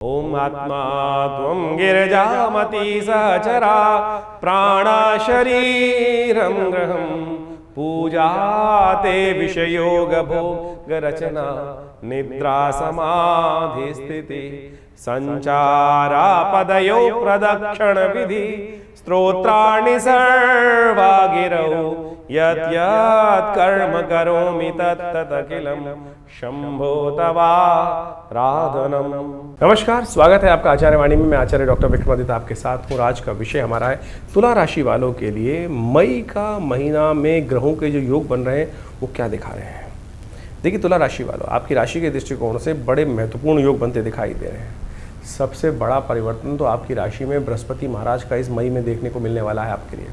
ओम आत्मा त्वं गिरिजामती सहचरा प्राणा शरीरं ग्रहं पूजाते विषयोग भोग रचना निद्रा समाधि स्थिति संचारा पदयो प्रदक्षिण विधि स्तोत्राणि सर्वा गिरौ यत् यत् कर्म करोमि तत् तत् अखिलं शंभो तवाराधनम। नमस्कार, स्वागत है आपका आचार्य वाणी में। मैं आचार्य डॉक्टर विक्रमादित्य आपके साथ हूँ। आज का विषय हमारा है तुला राशि वालों के लिए मई का महीना में ग्रहों के जो योग बन रहे हैं वो क्या दिखा रहे हैं। देखिए, तुला राशि वालों, आपकी राशि के दृष्टिकोण से बड़े महत्वपूर्ण योग बनते दिखाई दे रहे हैं। सबसे बड़ा परिवर्तन तो आपकी राशि में बृहस्पति महाराज का इस मई में देखने को मिलने वाला है आपके लिए।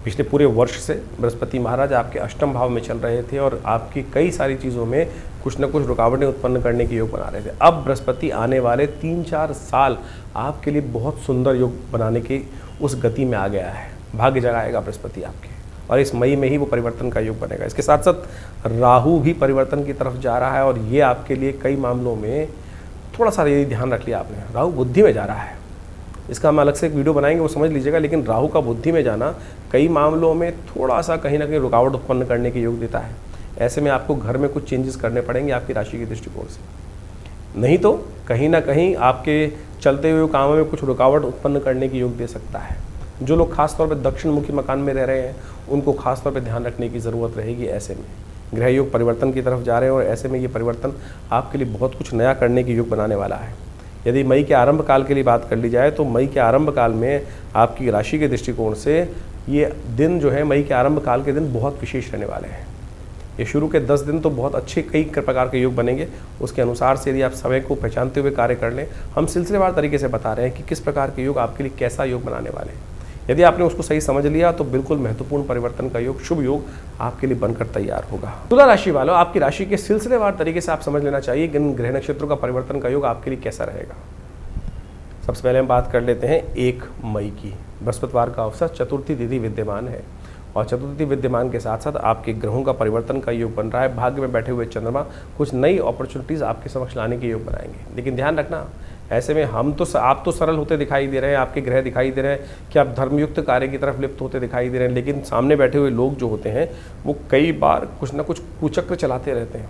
पिछले पूरे वर्ष से बृहस्पति महाराज आपके अष्टम भाव में चल रहे थे और आपकी कई सारी चीज़ों में कुछ न कुछ रुकावटें उत्पन्न करने के योग बना रहे थे। अब बृहस्पति आने वाले 3-4 साल आपके लिए बहुत सुंदर योग बनाने की उस गति में आ गया है। भाग्य जगाएगा बृहस्पति आपके, और इस मई में ही वो परिवर्तन का योग बनेगा। इसके साथ साथ राहु भी परिवर्तन की तरफ जा रहा है और ये आपके लिए कई मामलों में थोड़ा सा यदि ध्यान रख लिया आपने, राहु बुद्धि में जा रहा है। इसका हम अलग से एक वीडियो बनाएंगे, वो समझ लीजिएगा। लेकिन राहु का बुद्धि में जाना कई मामलों में थोड़ा सा कहीं ना कहीं रुकावट उत्पन्न करने के योग देता है। ऐसे में आपको घर में कुछ चेंजेस करने पड़ेंगे आपकी राशि के दृष्टिकोण से, नहीं तो कहीं ना कहीं आपके चलते हुए कामों में कुछ रुकावट उत्पन्न करने के योग दे सकता है। जो लोग खासतौर पर दक्षिण मुखी मकान में रह रहे हैं उनको खासतौर पर ध्यान रखने की ज़रूरत रहेगी। ऐसे में ग्रह योग परिवर्तन की तरफ जा रहे हैं और ऐसे में ये परिवर्तन आपके लिए बहुत कुछ नया करने के योग बनाने वाला है। यदि मई के आरंभ काल के लिए बात कर ली जाए तो मई के आरंभ काल में आपकी राशि के दृष्टिकोण से ये दिन जो है, मई के आरंभ काल के दिन बहुत विशेष रहने वाले हैं। ये शुरू के 10 दिन तो बहुत अच्छे कई प्रकार के योग बनेंगे। उसके अनुसार से यदि आप समय को पहचानते हुए कार्य कर लें, हम सिलसिलेवार तरीके से बता रहे हैं कि किस प्रकार के योग आपके लिए कैसा योग बनाने वाले हैं। यदि आपने उसको सही समझ लिया तो बिल्कुल महत्वपूर्ण परिवर्तन का योग, शुभ योग आपके लिए बनकर तैयार होगा। तुला राशि वालों, आपकी राशि के सिलसिलेवार तरीके से आप समझ लेना चाहिए कि इन ग्रह नक्षत्रों का परिवर्तन का योग आपके लिए कैसा रहेगा। सबसे पहले हम बात कर लेते हैं 1 मई की। बृहस्पतिवार का अवसर, चतुर्थी तिथि विद्यमान है और चतुर्थी विद्यमान के साथ साथ आपके ग्रहों का परिवर्तन का योग बन रहा है। भाग्य में बैठे हुए चंद्रमा कुछ नई अपॉर्चुनिटीज़ आपके समक्ष लाने के योग बनाएंगे। लेकिन ध्यान रखना, ऐसे में आप तो सरल होते दिखाई दे रहे हैं, आपके ग्रह दिखाई दे रहे हैं कि आप धर्मयुक्त कार्य की तरफ लिप्त होते दिखाई दे रहे हैं। लेकिन सामने बैठे हुए लोग जो होते हैं वो कई बार कुछ ना कुछ कुचक्र चलाते रहते हैं।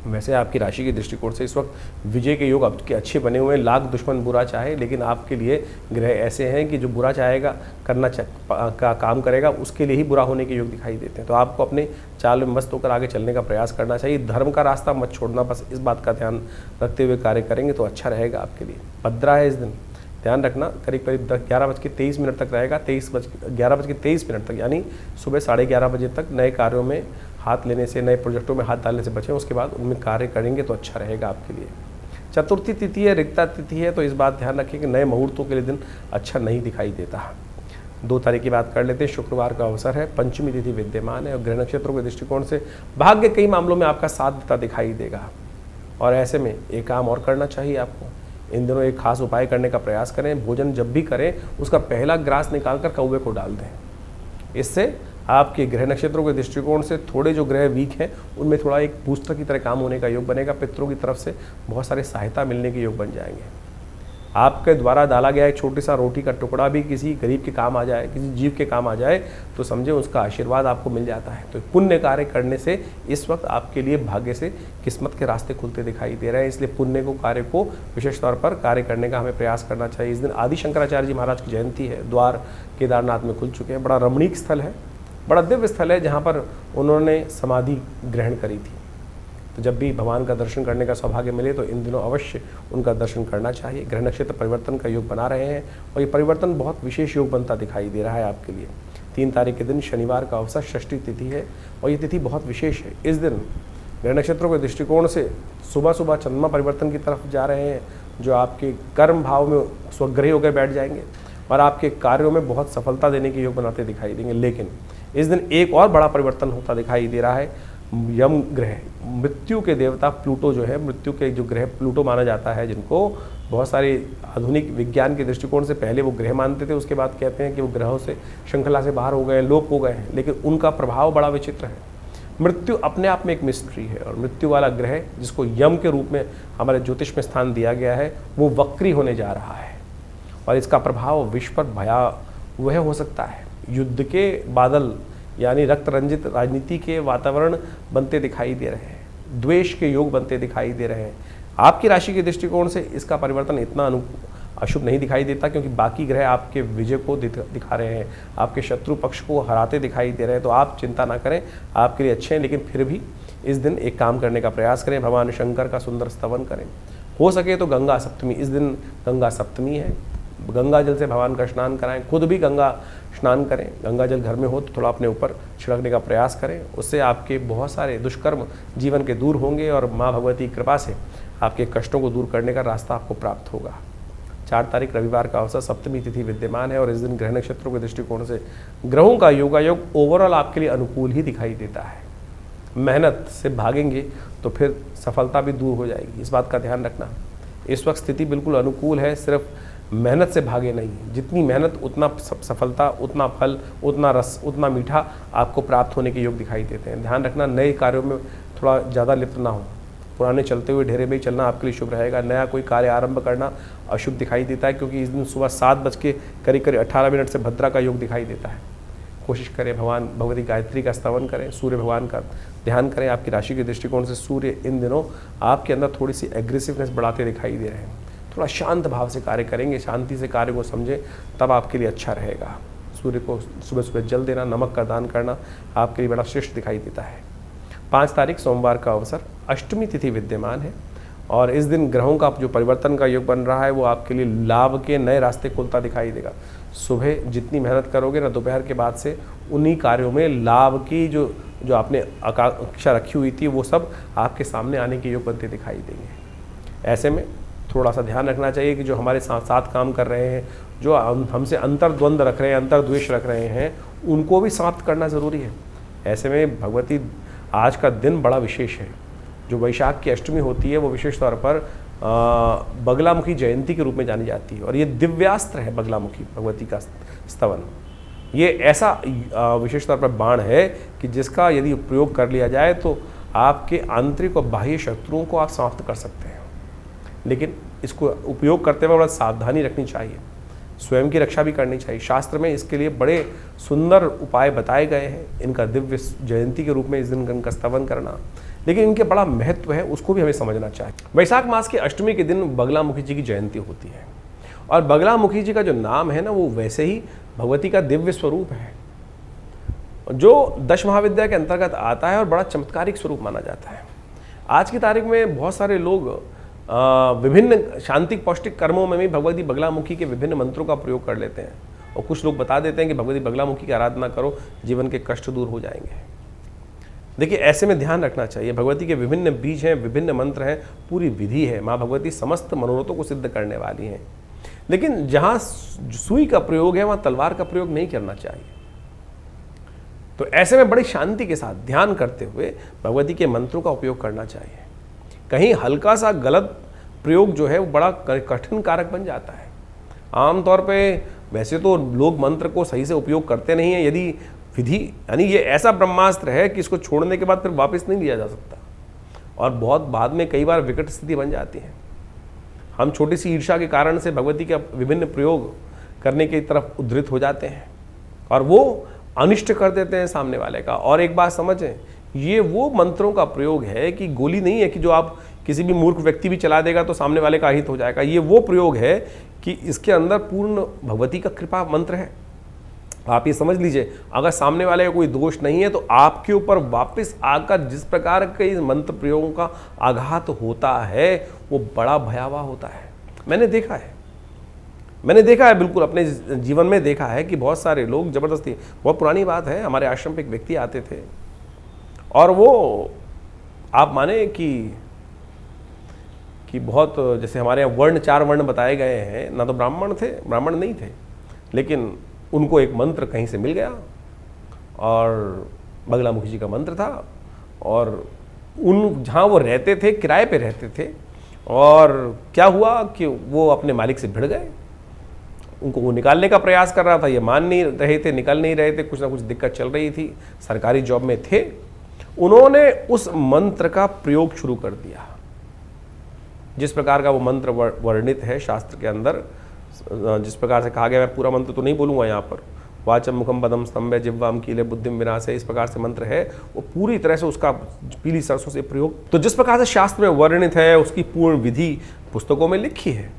वैसे आपकी राशि के दृष्टिकोण से इस वक्त विजय के योग आपके अच्छे बने हुए हैं। लाख दुश्मन बुरा चाहे, लेकिन आपके लिए ग्रह ऐसे हैं कि जो बुरा चाहेगा का काम करेगा, उसके लिए ही बुरा होने के योग दिखाई देते हैं। तो आपको अपने चाल में मस्त होकर आगे चलने का प्रयास करना चाहिए। धर्म का रास्ता मत छोड़ना, बस इस बात का ध्यान रखते हुए कार्य करेंगे तो अच्छा रहेगा आपके लिए। भद्रा है इस दिन, ध्यान रखना। करीब 11:23 तक रहेगा। 11:23 तक यानी सुबह 11:30 बजे तक नए कार्यों में हाथ लेने से, नए प्रोजेक्टों में हाथ डालने से बचें। उसके बाद उनमें कार्य करेंगे तो अच्छा रहेगा आपके लिए। चतुर्थी तिथि है, रिक्ता तिथि है, तो इस बात ध्यान रखें कि नए मुहूर्तों के लिए दिन अच्छा नहीं दिखाई देता। 2 तारीख की बात कर लेते हैं। शुक्रवार का अवसर है, पंचमी तिथि विद्यमान है और ग्रह नक्षत्रों के दृष्टिकोण से भाग्य कई मामलों में आपका साथ देता दिखाई देगा। और ऐसे में एक काम और करना चाहिए आपको। इन दिनों एक खास उपाय करने का प्रयास करें। भोजन जब भी करें उसका पहला ग्रास निकालकर कौवे को डाल दें। इससे आपके ग्रह नक्षत्रों के दृष्टिकोण से थोड़े जो ग्रह वीक हैं उनमें थोड़ा एक बूस्टर की तरह काम होने का योग बनेगा। पितरों की तरफ से बहुत सारी सहायता मिलने के योग बन जाएंगे। आपके द्वारा डाला गया एक छोटी सा रोटी का टुकड़ा भी किसी गरीब के काम आ जाए, किसी जीव के काम आ जाए, तो समझे उसका आशीर्वाद आपको मिल जाता है। तो पुण्य कार्य करने से इस वक्त आपके लिए भाग्य से किस्मत के रास्ते खुलते दिखाई दे रहे हैं। इसलिए पुण्य को, कार्य को विशेष तौर पर कार्य करने का हमें प्रयास करना चाहिए। इस दिन आदि शंकराचार्य जी महाराज की जयंती है। द्वार केदारनाथ में खुल चुके हैं। बड़ा रमणीक स्थल है, बड़ा दिव्य स्थल है जहाँ पर उन्होंने समाधि ग्रहण करी थी। तो जब भी भगवान का दर्शन करने का सौभाग्य मिले तो इन दिनों अवश्य उनका दर्शन करना चाहिए। ग्रह नक्षत्र परिवर्तन का योग बना रहे हैं और ये परिवर्तन बहुत विशेष योग बनता दिखाई दे रहा है आपके लिए। 3 तारीख के दिन शनिवार का अवसर, षष्ठी तिथि है और ये तिथि बहुत विशेष है। इस दिन ग्रह नक्षत्रों के दृष्टिकोण से सुबह सुबह चंद्रमा परिवर्तन की तरफ जा रहे हैं, जो आपके कर्म भाव में स्वग्रही होकर बैठ जाएंगे और आपके कार्यों में बहुत सफलता देने के योग बनाते दिखाई देंगे। लेकिन इस दिन एक और बड़ा परिवर्तन होता दिखाई दे रहा है। यम ग्रह, मृत्यु के देवता प्लूटो जो है, मृत्यु के जो ग्रह प्लूटो माना जाता है, जिनको बहुत सारे आधुनिक विज्ञान के दृष्टिकोण से पहले वो ग्रह मानते थे, उसके बाद कहते हैं कि वो ग्रहों से श्रृंखला से बाहर हो गए, लोप हो गए हैं। लेकिन उनका प्रभाव बड़ा विचित्र है। मृत्यु अपने आप में एक मिस्ट्री है और मृत्यु वाला ग्रह जिसको यम के रूप में हमारे ज्योतिष में स्थान दिया गया है वो वक्री होने जा रहा है और इसका प्रभाव विश्व पर भयावह हो सकता है। युद्ध के बादल यानी रक्त रंजित राजनीति के वातावरण बनते दिखाई दे रहे हैं, द्वेष के योग बनते दिखाई दे रहे हैं। आपकी राशि के दृष्टिकोण से इसका परिवर्तन इतना अशुभ नहीं दिखाई देता क्योंकि बाकी ग्रह आपके विजय को दिखा रहे हैं, आपके शत्रु पक्ष को हराते दिखाई दे रहे हैं। तो आप चिंता ना करें, आपके लिए अच्छे हैं, लेकिन फिर भी इस दिन एक काम करने का प्रयास करें, भगवान शंकर का सुंदर स्तवन करें। हो सके तो गंगा सप्तमी, इस दिन गंगा सप्तमी है, गंगा जल से भगवान का स्नान कराएं, खुद भी गंगा स्नान करें। गंगा जल घर में हो तो थोड़ा अपने ऊपर छिड़कने का प्रयास करें, उससे आपके बहुत सारे दुष्कर्म जीवन के दूर होंगे और माँ भगवती की कृपा से आपके कष्टों को दूर करने का रास्ता आपको प्राप्त होगा। 4 तारीख रविवार का अवसर, सप्तमी तिथि विद्यमान है और इस दिन ग्रह नक्षत्रों के दृष्टिकोण से ग्रहों का योगायोग ओवरऑल आपके लिए अनुकूल ही दिखाई देता है। मेहनत से भागेंगे तो फिर सफलता भी दूर हो जाएगी, इस बात का ध्यान रखना। इस वक्त स्थिति बिल्कुल अनुकूल है, सिर्फ मेहनत से भागे नहीं। जितनी मेहनत उतना सफलता, उतना फल, उतना रस, उतना मीठा आपको प्राप्त होने के योग दिखाई देते हैं। ध्यान रखना, नए कार्यों में थोड़ा ज़्यादा लिप्त ना हो, पुराने चलते हुए ढेरे में ही चलना आपके लिए शुभ रहेगा। नया कोई कार्य आरंभ करना अशुभ दिखाई देता है क्योंकि इस दिन सुबह 7:18 से भद्रा का योग दिखाई देता है। कोशिश करें भगवान भगवती गायत्री का स्तवन करें, सूर्य भगवान का ध्यान करें। आपकी राशि के दृष्टिकोण से सूर्य इन दिनों आपके अंदर थोड़ी सी एग्रेसिवनेस बढ़ाते दिखाई दे रहे हैं। थोड़ा शांत भाव से कार्य करेंगे, शांति से कार्य को समझें, तब आपके लिए अच्छा रहेगा। सूर्य को सुबह सुबह जल देना, नमक का दान करना आपके लिए बड़ा श्रेष्ठ दिखाई देता है। 5 तारीख सोमवार का अवसर, अष्टमी तिथि विद्यमान है और इस दिन ग्रहों का जो परिवर्तन का योग बन रहा है वो आपके लिए लाभ के नए रास्ते खुलता दिखाई देगा। सुबह जितनी मेहनत करोगे ना, दोपहर के बाद से उन्हीं कार्यों में लाभ की जो आपने आकांक्षा रखी हुई थी वो सब आपके सामने आने के योग बनते दिखाई देंगे। ऐसे में थोड़ा सा ध्यान रखना चाहिए कि जो हमारे साथ काम कर रहे हैं, जो हमसे अंतर्द्वंद रख रहे हैं, अंतर्द्वेष रख रहे हैं, उनको भी समाप्त करना ज़रूरी है। ऐसे में भगवती आज का दिन बड़ा विशेष है। जो वैशाख की अष्टमी होती है वो विशेष तौर पर बगलामुखी जयंती के रूप में जानी जाती है और ये दिव्यास्त्र है बगलामुखी भगवती का स्तवन। ये ऐसा विशेष तौर पर बाण है कि जिसका यदि प्रयोग कर लिया जाए तो आपके आंतरिक और बाह्य शत्रुओं को आप समाप्त कर सकते हैं। लेकिन इसको उपयोग करते हुए बड़ा सावधानी रखनी चाहिए, स्वयं की रक्षा भी करनी चाहिए। शास्त्र में इसके लिए बड़े सुंदर उपाय बताए गए हैं, इनका दिव्य जयंती के रूप में इस दिन इनका स्तवन करना, लेकिन इनके बड़ा महत्व है, उसको भी हमें समझना चाहिए। वैशाख मास की अष्टमी के दिन बगलामुखी जी की जयंती होती है और बगलामुखी जी का जो नाम है ना वो वैसे ही भगवती का दिव्य स्वरूप है जो 10 महाविद्या के अंतर्गत आता है और बड़ा चमत्कारिक स्वरूप माना जाता है। आज की तारीख में बहुत सारे लोग विभिन्न शांतिक पौष्टिक कर्मों में भी भगवती बगलामुखी के विभिन्न मंत्रों का प्रयोग कर लेते हैं और कुछ लोग बता देते हैं कि भगवती बगलामुखी की आराधना करो, जीवन के कष्ट दूर हो जाएंगे। देखिए, ऐसे में ध्यान रखना चाहिए, भगवती के विभिन्न बीज हैं, विभिन्न मंत्र हैं, पूरी विधि है। माँ भगवती समस्त मनोरथों को सिद्ध करने वाली हैं, लेकिन जहाँ सुई का प्रयोग है वहाँ तलवार का प्रयोग नहीं करना चाहिए। तो ऐसे में बड़ी शांति के साथ ध्यान करते हुए भगवती के मंत्रों का उपयोग करना चाहिए। कहीं हल्का सा गलत प्रयोग जो है वो बड़ा कठिन कारक बन जाता है। आमतौर पे वैसे तो लोग मंत्र को सही से उपयोग करते नहीं हैं, यदि विधि यानी ये ऐसा ब्रह्मास्त्र है कि इसको छोड़ने के बाद फिर वापस नहीं लिया जा सकता और बहुत बाद में कई बार विकट स्थिति बन जाती है। हम छोटी सी ईर्ष्या के कारण से भगवती का विभिन्न प्रयोग करने की तरफ उद्धृत हो जाते हैं और वो अनिष्ट कर देते हैं सामने वाले का। और एक बात समझें, ये वो मंत्रों का प्रयोग है कि गोली नहीं है कि जो आप किसी भी मूर्ख व्यक्ति भी चला देगा तो सामने वाले का हित हो जाएगा। ये वो प्रयोग है कि इसके अंदर पूर्ण भगवती का कृपा मंत्र है। आप ये समझ लीजिए, अगर सामने वाले का कोई दोष नहीं है तो आपके ऊपर वापस आकर जिस प्रकार के इस मंत्र प्रयोगों का आघात होता है वो बड़ा भयावह होता है। मैंने देखा है बिल्कुल अपने जीवन में देखा है कि बहुत सारे लोग जबरदस्ती, बहुत पुरानी बात है, हमारे आश्रम पे एक व्यक्ति आते थे और वो आप माने कि बहुत, जैसे हमारे यहाँ वर्ण 4 वर्ण बताए गए हैं, ना तो ब्राह्मण नहीं थे, लेकिन उनको एक मंत्र कहीं से मिल गया और बगलामुखी जी का मंत्र था और जहाँ वो रहते थे किराए पे रहते थे और क्या हुआ कि वो अपने मालिक से भिड़ गए। उनको वो निकालने का प्रयास कर रहा था, ये मान नहीं रहे थे, निकल नहीं रहे थे, कुछ ना कुछ दिक्कत चल रही थी, सरकारी जॉब में थे उन्होंने उस मंत्र का प्रयोग शुरू कर दिया। जिस प्रकार का वो मंत्र वर्णित है शास्त्र के अंदर, जिस प्रकार से कहा गया, मैं पूरा मंत्र तो नहीं बोलूँगा यहाँ पर, वाचम मुखम पदम स्तंभे जिह्वाम कीले बुद्धिम विनाशे, इस प्रकार से मंत्र है, वो पूरी तरह से उसका पीली सरसों से प्रयोग, तो जिस प्रकार से शास्त्र में वर्णित है उसकी पूर्ण विधि पुस्तकों में लिखी है,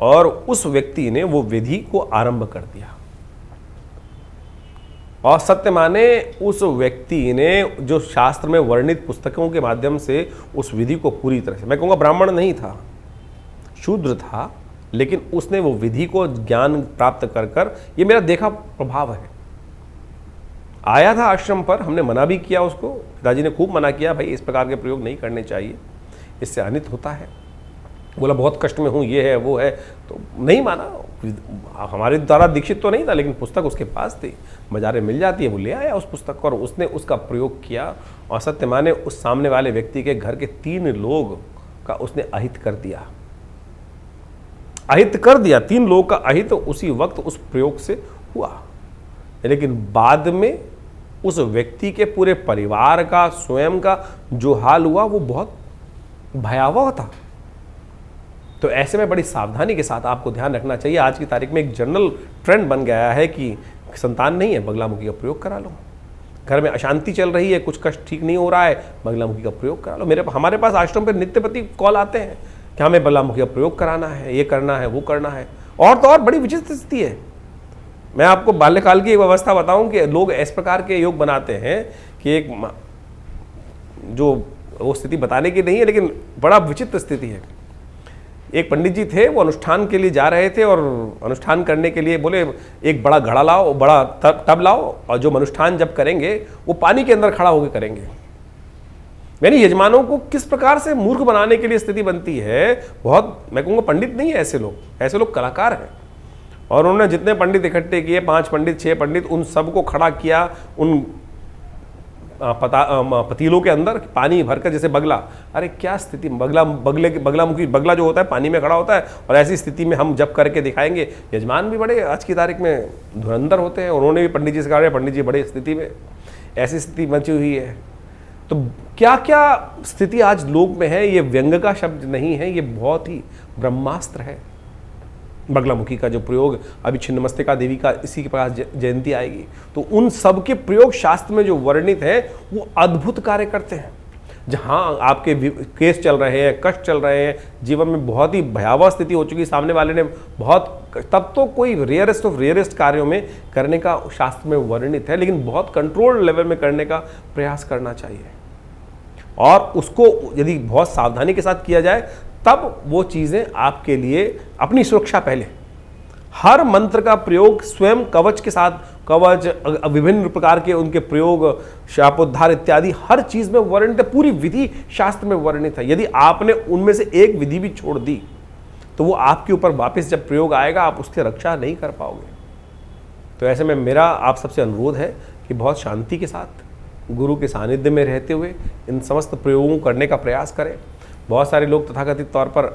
और उस व्यक्ति ने वो विधि को आरंभ कर दिया। और सत्य माने उस व्यक्ति ने जो शास्त्र में वर्णित पुस्तकों के माध्यम से उस विधि को पूरी तरह से, मैं कहूँगा ब्राह्मण नहीं था, शूद्र था, लेकिन उसने वो विधि को ज्ञान प्राप्त कर कर, ये मेरा देखा प्रभाव है। आया था आश्रम पर, हमने मना भी किया उसको, पिताजी ने खूब मना किया, भाई इस प्रकार के प्रयोग नहीं करने चाहिए, इससे अनित होता है। बोला बहुत कष्ट में हूँ, ये है वो है, तो नहीं माना। हमारे द्वारा दीक्षित तो नहीं था, लेकिन पुस्तक उसके पास थी, बाजार में मिल जाती है, वो ले आया उस पुस्तक को और उसने उसका प्रयोग किया। और सत्य माने उस सामने वाले व्यक्ति के घर के 3 लोग का उसने अहित कर दिया, अहित कर दिया। 3 लोगों का अहित उसी वक्त उस प्रयोग से हुआ। लेकिन बाद में उस व्यक्ति के पूरे परिवार का, स्वयं का जो हाल हुआ वो बहुत भयावह था। तो ऐसे में बड़ी सावधानी के साथ आपको ध्यान रखना चाहिए। आज की तारीख में एक जनरल ट्रेंड बन गया है कि संतान नहीं है, बगलामुखी का प्रयोग करा लो। घर में अशांति चल रही है, कुछ कष्ट ठीक नहीं हो रहा है, बगलामुखी का प्रयोग करा लो। हमारे पास आश्रम पर नित्यपति कॉल आते हैं कि हमें बगलामुखी का प्रयोग कराना है, ये करना है, वो करना है। और तो और बड़ी विचित्र स्थिति है। मैं आपको बाल्यकाल की एक अवस्था बताऊं कि लोग इस प्रकार के योग बनाते हैं कि एक जो वो स्थिति बताने की नहीं है, लेकिन बड़ा विचित्र स्थिति है। एक पंडित जी थे, वो अनुष्ठान के लिए जा रहे थे और अनुष्ठान करने के लिए बोले एक बड़ा घड़ा लाओ, बड़ा टब लाओ, और जो अनुष्ठान जब करेंगे वो पानी के अंदर खड़ा होकर करेंगे। यानी यजमानों को किस प्रकार से मूर्ख बनाने के लिए स्थिति बनती है। बहुत, मैं कहूँगा पंडित नहीं है ऐसे लोग, ऐसे लोग कलाकार हैं। और उन्होंने जितने पंडित इकट्ठे किए, 5 पंडित 6 पंडित, उन सबको खड़ा किया उन पतीलों के अंदर पानी भरकर, जैसे बगला। अरे क्या स्थिति, बगलामुखी बगला जो होता है पानी में खड़ा होता है, और ऐसी स्थिति में हम जब करके दिखाएंगे। यजमान भी बड़े आज की तारीख में धुरंधर होते हैं, उन्होंने भी पंडित जी से कहा, पंडित जी बड़े स्थिति में, ऐसी स्थिति बची हुई है। तो क्या क्या स्थिति आज लोक में है, ये व्यंग का शब्द नहीं है, ये बहुत ही ब्रह्मास्त्र है। बगलामुखी का जो प्रयोग, अभी छिन्नमस्तिका देवी का इसी के पास जयंती आएगी, तो उन सब के प्रयोग शास्त्र में जो वर्णित है वो अद्भुत कार्य करते हैं। जहाँ आपके केस चल रहे हैं, कष्ट चल रहे हैं, जीवन में बहुत ही भयावह स्थिति हो चुकी, सामने वाले ने बहुत, तब तो कोई रेयरेस्ट ऑफ रेयरेस्ट कार्यों में करने का शास्त्र में वर्णित है, लेकिन बहुत कंट्रोल लेवल में करने का प्रयास करना चाहिए। और उसको यदि बहुत सावधानी के साथ किया जाए, तब वो चीज़ें आपके लिए, अपनी सुरक्षा पहले, हर मंत्र का प्रयोग स्वयं कवच के साथ, कवच विभिन्न प्रकार के उनके प्रयोग, शापोद्धार इत्यादि हर चीज़ में वर्णित है, पूरी विधि शास्त्र में वर्णित है। यदि आपने उनमें से एक विधि भी छोड़ दी तो वो आपके ऊपर वापस जब प्रयोग आएगा आप उसकी रक्षा नहीं कर पाओगे। तो ऐसे में मेरा आप सबसे अनुरोध है कि बहुत शांति के साथ, गुरु के सानिध्य में रहते हुए इन समस्त प्रयोगों को करने का प्रयास करें। बहुत सारे लोग तथाकथित तौर पर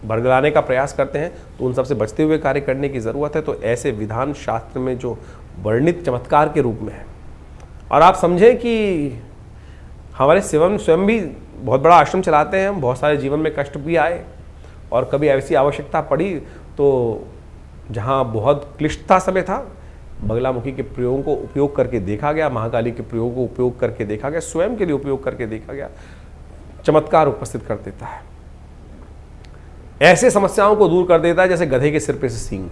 बरगलाने का प्रयास करते हैं, तो उन सबसे बचते हुए कार्य करने की ज़रूरत है। तो ऐसे विधान शास्त्र में जो वर्णित चमत्कार के रूप में है, और आप समझें कि हमारे स्वयं भी बहुत बड़ा आश्रम चलाते हैं हम, बहुत सारे जीवन में कष्ट भी आए, और कभी ऐसी आवश्यकता पड़ी तो जहाँ बहुत क्लिष्टता समय था, बगलामुखी के प्रयोगों को उपयोग करके देखा गया, महाकाली के प्रयोग को उपयोग करके देखा गया, स्वयं के लिए उपयोग करके देखा गया, चमत्कार उपस्थित कर देता है। ऐसे समस्याओं को दूर कर देता है जैसे गधे के सिर पे से सींग।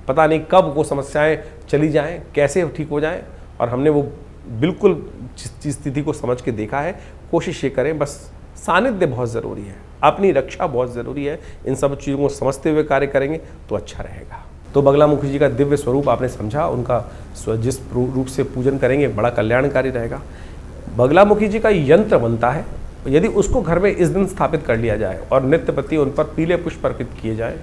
पता नहीं कब वो समस्याएं चली जाएं, कैसे ठीक हो जाएं, और हमने वो बिल्कुल स्थिति को समझ के देखा है। कोशिश ये करें, बस सानिध्य बहुत ज़रूरी है, अपनी रक्षा बहुत ज़रूरी है। इन सब चीज़ों को समझते हुए कार्य करेंगे तो अच्छा रहेगा। तो बगलामुखी जी का दिव्य स्वरूप आपने समझा, उनका जिस रूप से पूजन करेंगे बड़ा कल्याणकारी रहेगा। बगलामुखी जी का यंत्र बनता है, यदि उसको घर में इस दिन स्थापित कर लिया जाए और नित्य प्रति उन पर पीले पुष्प अर्पित किए जाए,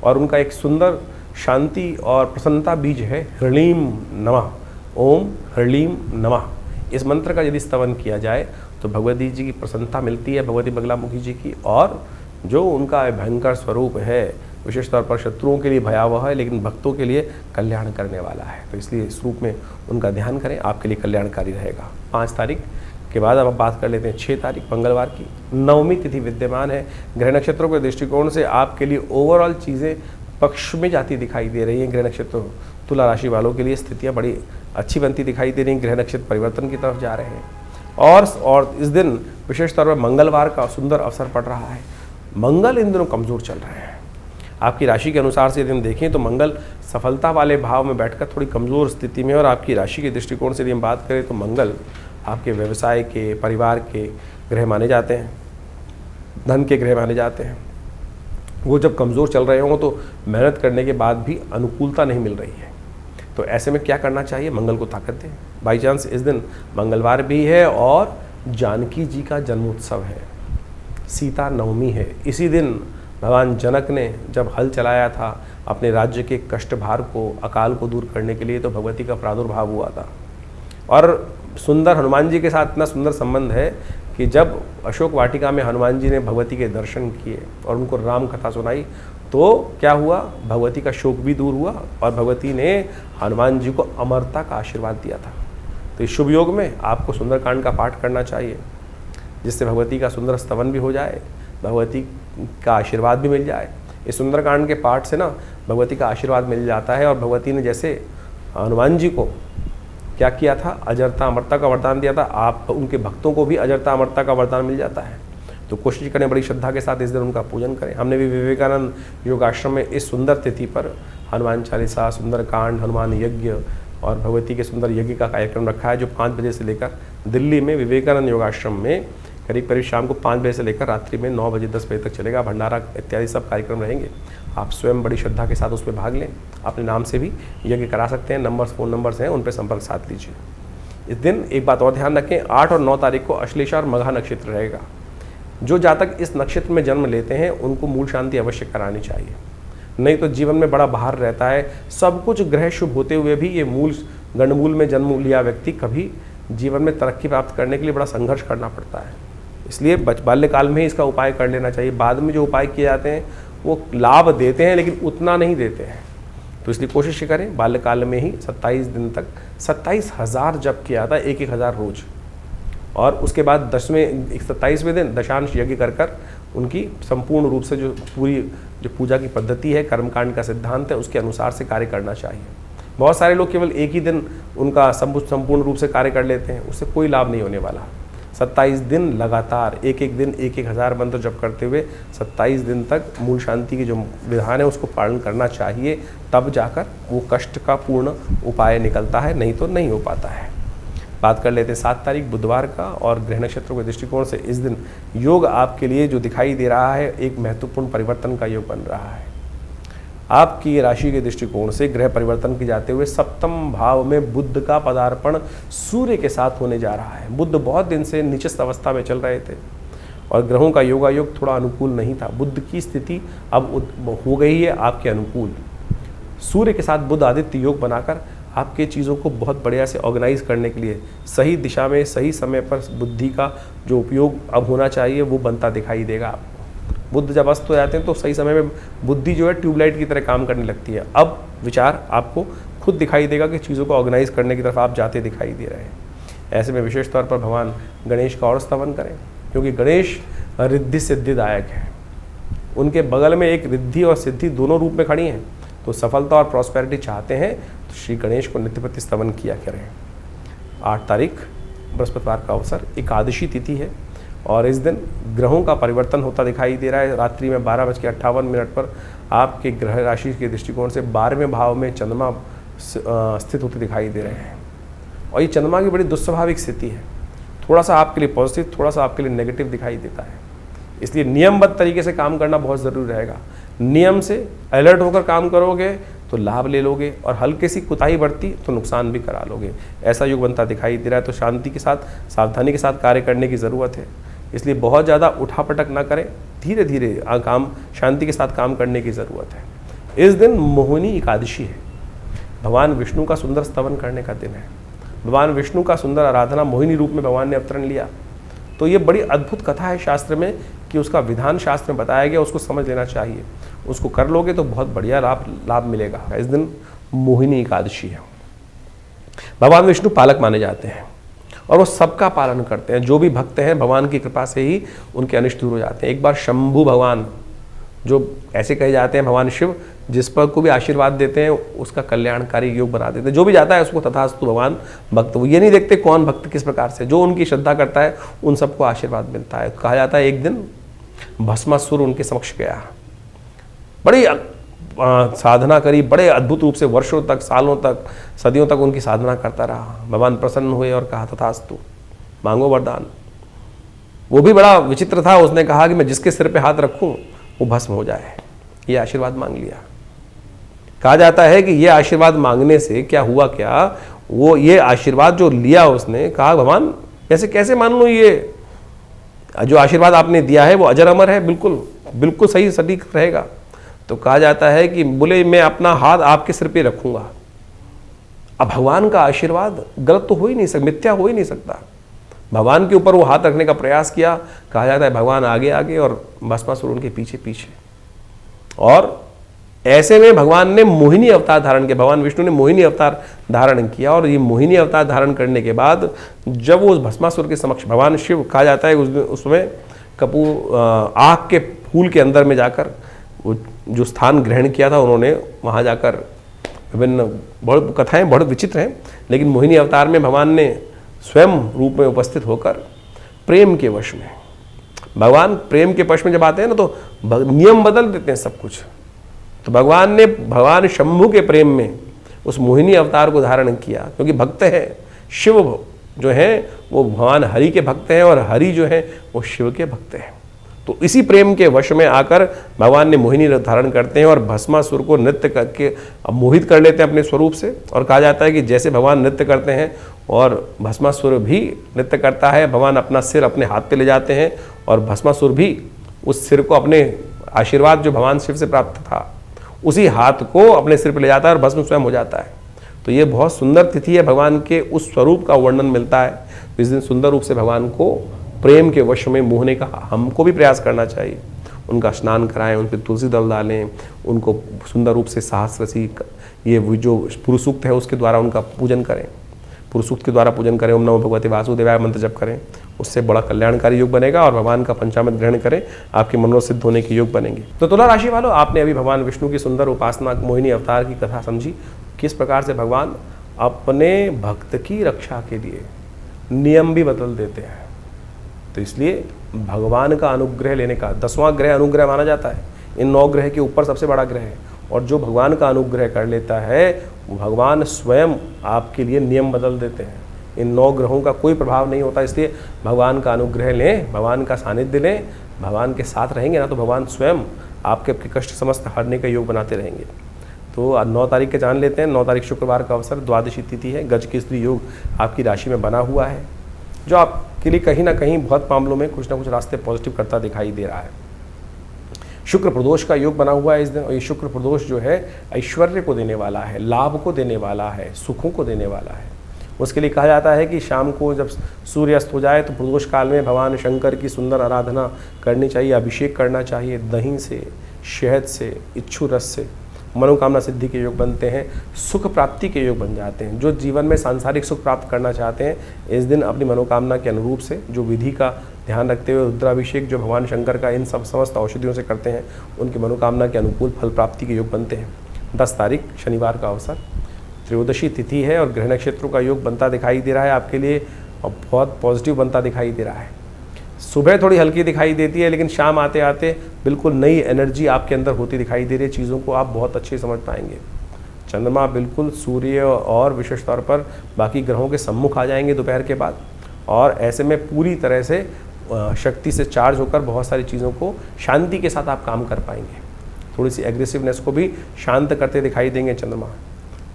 और उनका एक सुंदर शांति और प्रसन्नता बीज है ह्रीं नमः, ओम ह्रीं नमः, इस मंत्र का यदि स्तवन किया जाए तो भगवती जी की प्रसन्नता मिलती है, भगवती बगलामुखी जी की। और जो उनका भयंकर स्वरूप है, विशेष तौर पर शत्रुओं के लिए भयावह है, लेकिन भक्तों के लिए कल्याण करने वाला है। तो इसलिए इस रूप में उनका ध्यान करें, आपके लिए कल्याणकारी रहेगा। 5 तारीख के बाद अब बात कर लेते हैं 6 तारीख मंगलवार की। नवमी तिथि विद्यमान है। ग्रह नक्षत्रों के दृष्टिकोण से आपके लिए ओवरऑल चीज़ें पक्ष में जाती दिखाई दे रही हैं। ग्रह नक्षत्र तुला राशि वालों के लिए स्थितियाँ बड़ी अच्छी बनती दिखाई दे रही हैं। ग्रह नक्षत्र परिवर्तन की तरफ जा रहे हैं और इस दिन विशेष तौर पर मंगलवार का सुंदर अवसर पड़ रहा है। मंगल इन दिनों कमज़ोर चल रहे हैं। आपकी राशि के अनुसार से यदि हम देखें तो मंगल सफलता वाले भाव में बैठकर थोड़ी कमज़ोर स्थिति में, और आपकी राशि के दृष्टिकोण से यदि हम बात करें तो मंगल आपके व्यवसाय के, परिवार के ग्रह माने जाते हैं, धन के ग्रह माने जाते हैं। वो जब कमज़ोर चल रहे हों तो मेहनत करने के बाद भी अनुकूलता नहीं मिल रही है। तो ऐसे में क्या करना चाहिए? मंगल को ताकत दें। बाई चांस इस दिन मंगलवार भी है और जानकी जी का जन्मोत्सव है, सीता नवमी है। इसी दिन भगवान जनक ने जब हल चलाया था अपने राज्य के कष्टभार को, अकाल को दूर करने के लिए, तो भगवती का प्रादुर्भाव हुआ था। और सुंदर हनुमान जी के साथ इतना सुंदर संबंध है कि जब अशोक वाटिका में हनुमान जी ने भगवती के दर्शन किए और उनको राम कथा सुनाई तो क्या हुआ? भगवती का शोक भी दूर हुआ और भगवती ने हनुमान जी को अमरता का आशीर्वाद दिया था। तो इस शुभ योग में आपको सुंदरकांड का पाठ करना चाहिए, जिससे भगवती का सुंदर स्तवन भी हो जाए, भगवती का आशीर्वाद भी मिल जाए। इस सुंदरकांड के पाठ से ना भगवती का आशीर्वाद मिल जाता है। और भगवती ने जैसे हनुमान जी को क्या किया था? अजरता अमरता का वरदान दिया था। आप उनके भक्तों को भी अजरता अमरता का वरदान मिल जाता है। तो कोशिश करें बड़ी श्रद्धा के साथ इस दिन उनका पूजन करें। हमने भी विवेकानंद योगाश्रम में इस सुंदर तिथि पर हनुमान चालीसा, सुंदरकांड, हनुमान यज्ञ और भगवती के सुंदर यज्ञ का कार्यक्रम रखा है, जो 5 बजे से लेकर दिल्ली में विवेकानंद योगाश्रम में करीब शाम को 5 बजे से लेकर रात्रि में 9 बजे 10 बजे तक चलेगा। भंडारा इत्यादि सब कार्यक्रम रहेंगे। आप स्वयं बड़ी श्रद्धा के साथ उसमें भाग लें। अपने नाम से भी यज्ञ करा सकते हैं। नंबर्स, फ़ोन नंबर्स हैं, उन पर संपर्क साध लीजिए। इस दिन एक बात और ध्यान रखें, 8 और 9 तारीख को अश्लेषा और मघा नक्षत्र रहेगा। जो जातक इस नक्षत्र में जन्म लेते हैं उनको मूल शांति अवश्य करानी चाहिए, नहीं तो जीवन में बड़ा भार रहता है। सब कुछ ग्रह शुभ होते हुए भी ये गंडमूल में जन्म लिया व्यक्ति कभी जीवन में तरक्की प्राप्त करने के लिए बड़ा संघर्ष करना पड़ता है। इसलिए बाल्यकाल में ही इसका उपाय कर लेना चाहिए। बाद में जो उपाय किए जाते हैं वो लाभ देते हैं लेकिन उतना नहीं देते हैं। तो इसलिए कोशिश करें बाल्यकाल में ही 27 दिन तक 27,000 जप किया था, 1,000 रोज, और उसके बाद 27वें दिन दशांश यज्ञ कर उनकी संपूर्ण रूप से जो पूजा की पद्धति है, कर्मकांड का सिद्धांत है, उसके अनुसार से कार्य करना चाहिए। बहुत सारे लोग केवल एक ही दिन उनका संपूर्ण रूप से कार्य कर लेते हैं, उससे कोई लाभ नहीं होने वाला। 27 दिन लगातार एक एक दिन 1,000 मंत्र जप करते हुए 27 दिन तक मूल शांति की जो विधान है उसको पालन करना चाहिए, तब जाकर वो कष्ट का पूर्ण उपाय निकलता है, नहीं तो नहीं हो पाता है। बात कर लेते हैं 7 तारीख बुधवार का, और ग्रह नक्षत्रों के दृष्टिकोण से इस दिन योग आपके लिए जो दिखाई दे रहा है एक महत्वपूर्ण परिवर्तन का योग बन रहा है। आपकी राशि के दृष्टिकोण से ग्रह परिवर्तन के जाते हुए 7वें भाव में बुध का पदार्पण सूर्य के साथ होने जा रहा है। बुध बहुत दिन से नीचस्थ अवस्था में चल रहे थे और ग्रहों का योगायोग थोड़ा अनुकूल नहीं था। बुध की स्थिति अब हो गई है आपके अनुकूल। सूर्य के साथ बुध आदित्य योग बनाकर आपके चीज़ों को बहुत बढ़िया से ऑर्गेनाइज करने के लिए सही दिशा में सही समय पर बुद्धि का जो उपयोग अब होना चाहिए वो बनता दिखाई देगा आपको। बुध जब अस्त हो जाते हैं तो सही समय में बुद्धि जो है ट्यूबलाइट की तरह काम करने लगती है। अब विचार आपको खुद दिखाई देगा कि चीज़ों को ऑर्गेनाइज करने की तरफ आप जाते दिखाई दे रहे हैं। ऐसे में विशेष तौर पर भगवान गणेश का और स्तवन करें, क्योंकि गणेश रिद्धि सिद्धिदायक है। उनके बगल में एक रिद्धि और सिद्धि दोनों रूप में खड़ी हैं, तो सफलता और प्रॉस्पेरिटी चाहते हैं तो श्री गणेश को नित्यप्रति स्तवन किया करें। 8 तारीख बृहस्पतिवार का अवसर, एकादशी तिथि है और इस दिन ग्रहों का परिवर्तन होता दिखाई दे रहा है। रात्रि में 12:58 पर आपके ग्रह राशि के दृष्टिकोण से 12वें भाव में चंद्रमा स्थित होते दिखाई दे रहे हैं और ये चंद्रमा की बड़ी दुस्वाभाविक स्थिति है। थोड़ा सा आपके लिए पॉजिटिव, थोड़ा सा आपके लिए नेगेटिव दिखाई देता है। इसलिए नियमबद्ध तरीके से काम करना बहुत ज़रूरी रहेगा। नियम से अलर्ट होकर काम करोगे तो लाभ ले लोगे और हल्के सी कुताही बरती तो नुकसान भी करा लोगे। ऐसा युग बनता दिखाई दे रहा है। तो शांति के साथ, सावधानी के साथ कार्य करने की ज़रूरत है। इसलिए बहुत ज़्यादा उठापटक ना करें, धीरे धीरे काम शांति के साथ काम करने की ज़रूरत है। इस दिन मोहिनी एकादशी है, भगवान विष्णु का सुंदर स्तवन करने का दिन है। भगवान विष्णु का सुंदर आराधना मोहिनी रूप में भगवान ने अवतरण लिया। तो ये बड़ी अद्भुत कथा है शास्त्र में कि उसका विधान शास्त्र में बताया गया, उसको समझ लेना चाहिए। उसको कर लोगे तो बहुत बढ़िया लाभ मिलेगा। इस दिन मोहिनी एकादशी है। भगवान विष्णु पालक माने जाते हैं और वो सबका पालन करते हैं। जो भी भक्त हैं भगवान की कृपा से ही उनके अनिष्ट दूर हो जाते हैं। एक बार शंभु भगवान, जो ऐसे कहे जाते हैं भगवान शिव, जिस पर को भी आशीर्वाद देते हैं उसका कल्याणकारी योग बना देते हैं। जो भी जाता है उसको तथास्तु भगवान भक्त, वो ये नहीं देखते कौन भक्त किस प्रकार से, जो उनकी श्रद्धा करता है उन सबको आशीर्वाद मिलता है। कहा जाता है एक दिन भस्मासुर उनके समक्ष गया, बड़ी साधना करी, बड़े अद्भुत रूप से वर्षों तक, सालों तक, सदियों तक उनकी साधना करता रहा। भगवान प्रसन्न हुए और कहा तथास्तु, मांगो वरदान। वो भी बड़ा विचित्र था, उसने कहा कि मैं जिसके सिर पे हाथ रखूं वो भस्म हो जाए। ये आशीर्वाद मांग लिया। कहा जाता है कि ये आशीर्वाद मांगने से क्या हुआ, क्या वो ये आशीर्वाद जो लिया उसने, कहा भगवान कैसे कैसे मान लूं, ये जो आशीर्वाद आपने दिया है वो अजर अमर है, बिल्कुल बिल्कुल सही सटीक रहेगा। तो कहा जाता है कि बोले मैं अपना हाथ आपके सिर पे रखूंगा। अब भगवान का आशीर्वाद गलत तो हो ही नहीं सकता, मिथ्या हो ही नहीं सकता। भगवान के ऊपर वो हाथ रखने का प्रयास किया। कहा जाता है भगवान आगे आगे और भस्मासुर उनके पीछे पीछे। और ऐसे में भगवान ने मोहिनी अवतार धारण किया, भगवान विष्णु ने मोहिनी अवतार धारण किया। और ये मोहिनी अवतार धारण करने के बाद जब वो भस्मासुर के समक्ष भगवान शिव, कहा जाता है उसमें कपूर आग के फूल के अंदर में जाकर वो जो स्थान ग्रहण किया था उन्होंने, वहाँ जाकर विभिन्न बहुत कथाएं बहुत विचित्र हैं, लेकिन मोहिनी अवतार में भगवान ने स्वयं रूप में उपस्थित होकर प्रेम के वश में, भगवान प्रेम के वश में जब आते हैं ना तो नियम बदल देते हैं सब कुछ। तो भगवान ने भगवान शंभु के प्रेम में उस मोहिनी अवतार को धारण किया, क्योंकि भक्त है शिव जो है वो भगवान हरि के भक्त हैं और हरि जो है वो शिव के भक्त हैं। तो इसी प्रेम के वश में आकर भगवान ने मोहिनी धारण करते हैं और भस्मासुर को नृत्य करके मोहित कर लेते हैं अपने स्वरूप से। और कहा जाता है कि जैसे भगवान नृत्य करते हैं और भस्मासुर भी नृत्य करता है, भगवान अपना सिर अपने हाथ पे ले जाते हैं और भस्मासुर भी उस सिर को, अपने आशीर्वाद जो भगवान शिव से प्राप्त था उसी हाथ को अपने सिर पर ले जाता है और भस्म स्वयं हो जाता है। तो ये बहुत सुंदर तिथि है, भगवान के उस स्वरूप का वर्णन मिलता है। तो इस दिन सुंदर रूप से भगवान को प्रेम के वश में मोहने का हमको भी प्रयास करना चाहिए। उनका स्नान कराएं, उन पर तुलसी दल डालें, उनको सुंदर रूप से सहस्रसी, ये जो पुरुष सूक्त है उसके द्वारा उनका पूजन करें, पुरुष सूक्त के द्वारा पूजन करें, ओम नमो भगवते वासुदेवाय मंत्र जप करें, उससे बड़ा कल्याणकारी योग बनेगा। और भगवान का पंचामृत ग्रहण करें, आपके मनोरथ सिद्ध होने के योग बनेंगे। तो तुला राशि वालों, आपने अभी भगवान विष्णु की सुंदर उपासना मोहिनी अवतार की कथा समझी, किस प्रकार से भगवान अपने भक्त की रक्षा के लिए नियम भी बदल देते हैं। तो इसलिए भगवान का अनुग्रह लेने का 10वां ग्रह अनुग्रह माना जाता है। इन 9 ग्रह के ऊपर सबसे बड़ा ग्रह है, और जो भगवान का अनुग्रह कर लेता है वो भगवान स्वयं आपके लिए नियम बदल देते हैं। इन 9 ग्रहों का कोई प्रभाव नहीं होता, इसलिए भगवान का अनुग्रह लें, भगवान का सानिध्य लें, भगवान के साथ रहेंगे ना तो भगवान स्वयं आपके कष्ट समस्त हरने का योग बनाते रहेंगे। तो 9 तारीख के जान लेते हैं। 9 तारीख शुक्रवार का अवसर, द्वादशी तिथि है, गज केसरी योग आपकी राशि में बना हुआ है, जो आपके लिए कहीं ना कहीं बहुत मामलों में कुछ ना कुछ रास्ते पॉजिटिव करता दिखाई दे रहा है। शुक्र प्रदोष का योग बना हुआ है इस दिन, और ये शुक्र प्रदोष जो है ऐश्वर्य को देने वाला है, लाभ को देने वाला है, सुखों को देने वाला है। उसके लिए कहा जाता है कि शाम को जब सूर्य अस्त हो जाए तो प्रदोष काल में भगवान शंकर की सुंदर आराधना करनी चाहिए, अभिषेक करना चाहिए। दही से, शहद से, इच्छू रस से मनोकामना सिद्धि के योग बनते हैं, सुख प्राप्ति के योग बन जाते हैं। जो जीवन में सांसारिक सुख प्राप्त करना चाहते हैं, इस दिन अपनी मनोकामना के अनुरूप से जो विधि का ध्यान रखते हुए रुद्राभिषेक जो भगवान शंकर का इन सब समस्त औषधियों से करते हैं, उनकी मनोकामना के अनुकूल फल प्राप्ति के योग बनते हैं। 10 तारीख शनिवार का अवसर, त्रयोदशी तिथि है और ग्रह नक्षत्रों का योग बनता दिखाई दे रहा है आपके लिए, और बहुत पॉजिटिव बनता दिखाई दे रहा है। सुबह थोड़ी हल्की दिखाई देती है, लेकिन शाम आते आते बिल्कुल नई एनर्जी आपके अंदर होती दिखाई दे रही है। चीज़ों को आप बहुत अच्छे समझ पाएंगे। चंद्रमा बिल्कुल सूर्य और विशेष तौर पर बाकी ग्रहों के सम्मुख आ जाएंगे दोपहर के बाद, और ऐसे में पूरी तरह से शक्ति से चार्ज होकर बहुत सारी चीज़ों को शांति के साथ आप काम कर पाएंगे। थोड़ी सी एग्रेसिवनेस को भी शांत करते दिखाई देंगे चंद्रमा।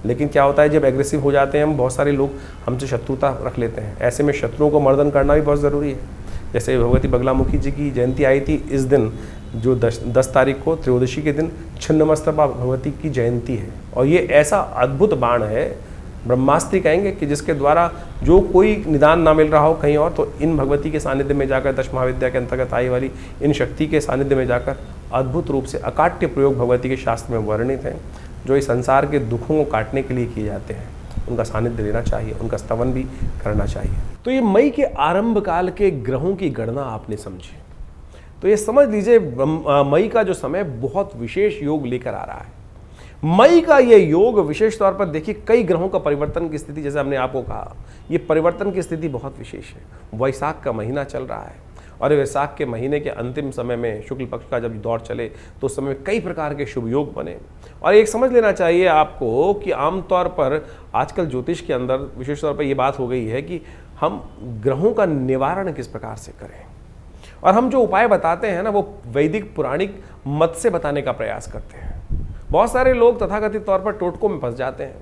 लेकिन क्या होता है, जब एग्रेसिव हो जाते हैं हम, बहुत सारे लोग हमसे शत्रुता रख लेते हैं। ऐसे में शत्रुओं को मर्दन करना भी बहुत ज़रूरी है। जैसे भगवती बगलामुखी जी की जयंती आई थी इस दिन, जो 10 तारीख को त्रयोदशी के दिन छिन्नमस्तका भगवती की जयंती है। और ये ऐसा अद्भुत बाण है, ब्रह्मास्त्र कहेंगे, कि जिसके द्वारा जो कोई निदान ना मिल रहा हो कहीं और, तो इन भगवती के सानिध्य में जाकर, 10 महाविद्या के अंतर्गत आई वाली इन शक्ति के सानिध्य में जाकर अद्भुत रूप से अकाट्य प्रयोग भगवती के शास्त्र में वर्णित हैं, जो इस संसार के दुखों को काटने के लिए किए जाते हैं। उनका सानिध्य लेना चाहिए, उनका स्तवन भी करना चाहिए। तो ये मई के आरंभ काल के ग्रहों की गणना आपने समझी, तो ये समझ लीजिए मई का जो समय बहुत विशेष योग लेकर आ रहा है। मई का ये योग विशेष तौर पर देखिए कई ग्रहों का परिवर्तन की स्थिति, जैसे हमने आपको कहा, ये परिवर्तन की स्थिति बहुत विशेष है। वैशाख का महीना चल रहा है और वैशाख के महीने के अंतिम समय में शुक्ल पक्ष का जब दौर चले तो उस समय में कई प्रकार के शुभ योग बने। और एक समझ लेना चाहिए आपको कि आमतौर पर आजकल ज्योतिष के अंदर विशेष तौर पर यह बात हो गई है कि हम ग्रहों का निवारण किस प्रकार से करें, और हम जो उपाय बताते हैं ना वो वैदिक पुराणिक मत से बताने का प्रयास करते हैं। बहुत सारे लोग तथाकथित तौर पर टोटकों में फंस जाते हैं,